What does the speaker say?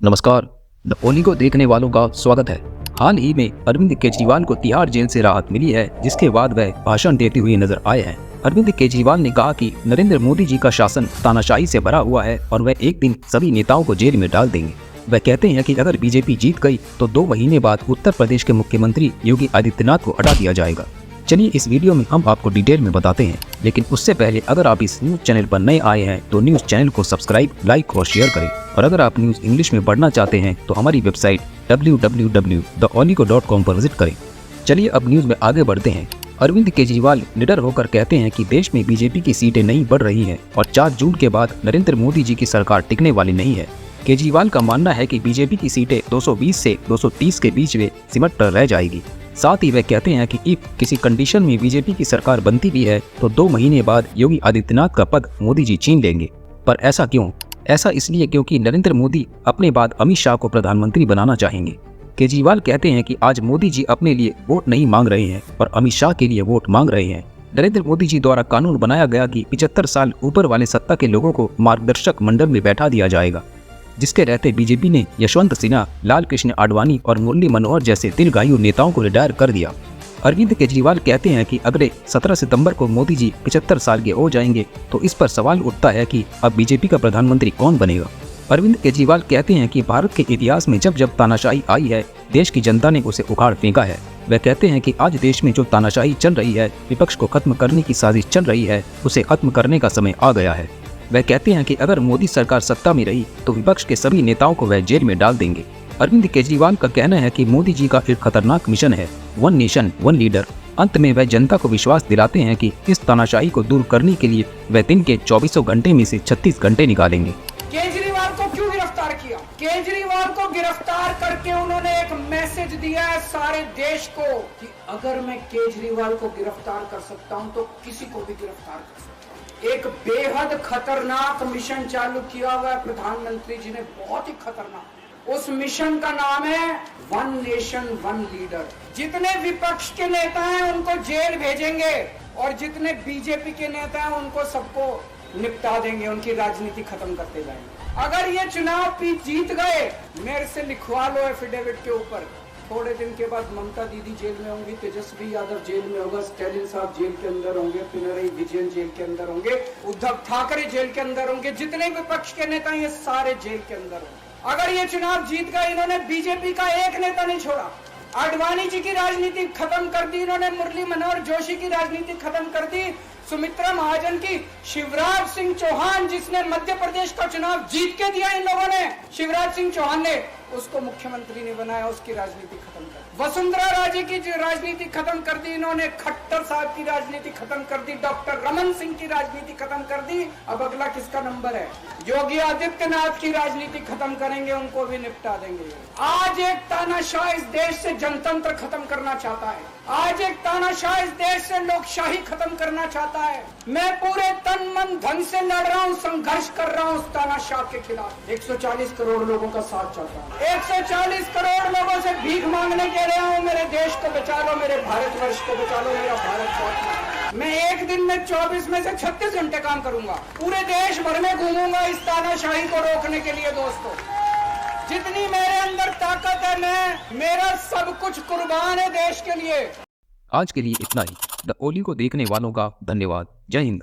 नमस्कार। द ओली को देखने वालों का स्वागत है। हाल ही में अरविंद केजरीवाल को तिहाड़ जेल से राहत मिली है, जिसके बाद वह भाषण देते हुए नजर आए हैं। अरविंद केजरीवाल ने कहा कि नरेंद्र मोदी जी का शासन तानाशाही से भरा हुआ है और वह एक दिन सभी नेताओं को जेल में डाल देंगे। वह कहते हैं कि अगर बीजेपी जीत गई तो 2 महीने बाद उत्तर प्रदेश के मुख्यमंत्री योगी आदित्यनाथ को हटा दिया जाएगा। चलिए इस वीडियो में हम आपको डिटेल में बताते हैं, लेकिन उससे पहले अगर आप इस न्यूज चैनल पर नए आए हैं तो न्यूज चैनल को सब्सक्राइब, लाइक और शेयर करें। और अगर आप न्यूज इंग्लिश में पढ़ना चाहते हैं तो हमारी वेबसाइट www.theolico.com पर विजिट करें। चलिए अब न्यूज में आगे बढ़ते हैं। अरविंद केजरीवाल निडर होकर कहते हैं कि देश में बीजेपी की सीटें नहीं बढ़ रही हैं और 4 जून के बाद नरेंद्र मोदी जी की सरकार टिकने वाली नहीं है। केजरीवाल का मानना है कि बीजेपी की सीटें 220 से 230 के बीच में सिमट कर रह जाएगी। साथ ही वे कहते हैं कि इफ किसी कंडीशन में बीजेपी की सरकार बनती भी है तो 2 महीने बाद योगी आदित्यनाथ का पद मोदी जी छीन लेंगे। पर ऐसा क्यों? ऐसा इसलिए क्योंकि नरेंद्र मोदी अपने बाद अमित शाह को प्रधानमंत्री बनाना चाहेंगे। केजरीवाल कहते हैं कि आज मोदी जी अपने लिए वोट नहीं मांग रहे हैं और अमित शाह के लिए वोट मांग रहे हैं। नरेंद्र मोदी जी द्वारा कानून बनाया गया कि 75 साल ऊपर वाले सत्ता के लोगों को मार्गदर्शक मंडल में बैठा दिया जाएगा, जिसके रहते बीजेपी ने यशवंत सिन्हा, लाल कृष्ण आडवाणी और मुरली मनोहर जैसे दीर्घायु नेताओं को रिटायर कर दिया। अरविंद केजरीवाल कहते हैं कि अगले 17 सितंबर को मोदी जी 75 साल के हो जाएंगे तो इस पर सवाल उठता है कि अब बीजेपी का प्रधानमंत्री कौन बनेगा। अरविंद केजरीवाल कहते हैं कि भारत के इतिहास में जब जब तानाशाही आई है, देश की जनता ने उसे उखाड़ फेंका है। वह कहते हैं कि आज देश में जो तानाशाही चल रही है, विपक्ष को खत्म करने की साजिश चल रही है, उसे खत्म करने का समय आ गया है। वह कहते हैं कि अगर मोदी सरकार सत्ता में रही तो विपक्ष के सभी नेताओं को वह जेल में डाल देंगे। अरविंद केजरीवाल का कहना है कि मोदी जी का एक खतरनाक मिशन है, 1 नेशन 1 लीडर। अंत में वह जनता को विश्वास दिलाते हैं कि इस तानाशाही को दूर करने के लिए वह दिन के 24 घंटे में से 36 घंटे निकालेंगे। केजरीवाल को क्यों गिरफ्तार किया? केजरीवाल को गिरफ्तार करके उन्होंने एक मैसेज दिया है सारे देश को कि अगर मैं केजरीवाल को गिरफ्तार कर सकता हूं तो किसी को भी गिरफ्तार कर सकता हूं। एक बेहद खतरनाक मिशन चालू किया हुआ है प्रधानमंत्री जी ने, बहुत ही खतरनाक। उस मिशन का नाम है 1 नेशन 1 लीडर। जितने विपक्ष के नेता हैं उनको जेल भेजेंगे और जितने बीजेपी के नेता हैं उनको सबको निपटा देंगे, उनकी राजनीति खत्म करते जाएंगे। अगर ये चुनाव जीत गए, मेरे से लिखवा लो एफिडेविट के ऊपर, थोड़े दिन के बाद ममता दीदी जेल में होंगी, तेजस्वी यादव जेल में होगा, स्टैलिन साहब जेल के अंदर होंगे, पिनरई विजयन जेल के अंदर होंगे, उद्धव ठाकरे जेल के अंदर होंगे, जितने विपक्ष के नेता ये सारे जेल के अंदर होंगे। अगर ये चुनाव जीत गए, इन्होंने बीजेपी का एक नेता नहीं छोड़ा। आडवाणी जी की राजनीति खत्म कर दी इन्होंने, मुरली मनोहर जोशी की राजनीति खत्म कर दी, सुमित्रा महाजन की, शिवराज सिंह चौहान जिसने मध्य प्रदेश का चुनाव जीत के दिया इन लोगों ने, शिवराज सिंह चौहान ने उसको मुख्यमंत्री ने बनाया, उसकी राजनीति खत्म कर दी। वसुंधरा राजे की राजनीति खत्म कर दी इन्होंने, खट्टर साहब की राजनीति खत्म कर दी, डॉक्टर रमन सिंह की राजनीति खत्म कर दी। अब अगला किसका नंबर है? योगी आदित्यनाथ की राजनीति खत्म करेंगे, उनको भी निपटा देंगे। आज एक तानाशाह इस देश से जनतंत्र खत्म करना चाहता है, आज एक तानाशाह इस देश से लोकशाही खत्म करना चाहता है। मैं पूरे तन मन धन से लड़ रहा हूँ, संघर्ष कर रहा हूँ उस तानाशाह के खिलाफ। 140 करोड़ लोगों का साथ चाहता हूँ, 140 करोड़ लोगों से भीख मांगने के लिए हूँ, मेरे देश को बचा लो, मेरे भारतवर्ष को बचा लो, मेरा भारत। मैं एक दिन में 24 में से 36 घंटे काम करूंगा, पूरे देश भर में घूमूंगा इस तानाशाही को रोकने के लिए। दोस्तों, जितनी मेरे अंदर ताकत है, मेरा सब कुछ कुर्बान है देश के लिए। आज के लिए इतना ही। द ओली को देखने वालों का धन्यवाद। जय हिंद।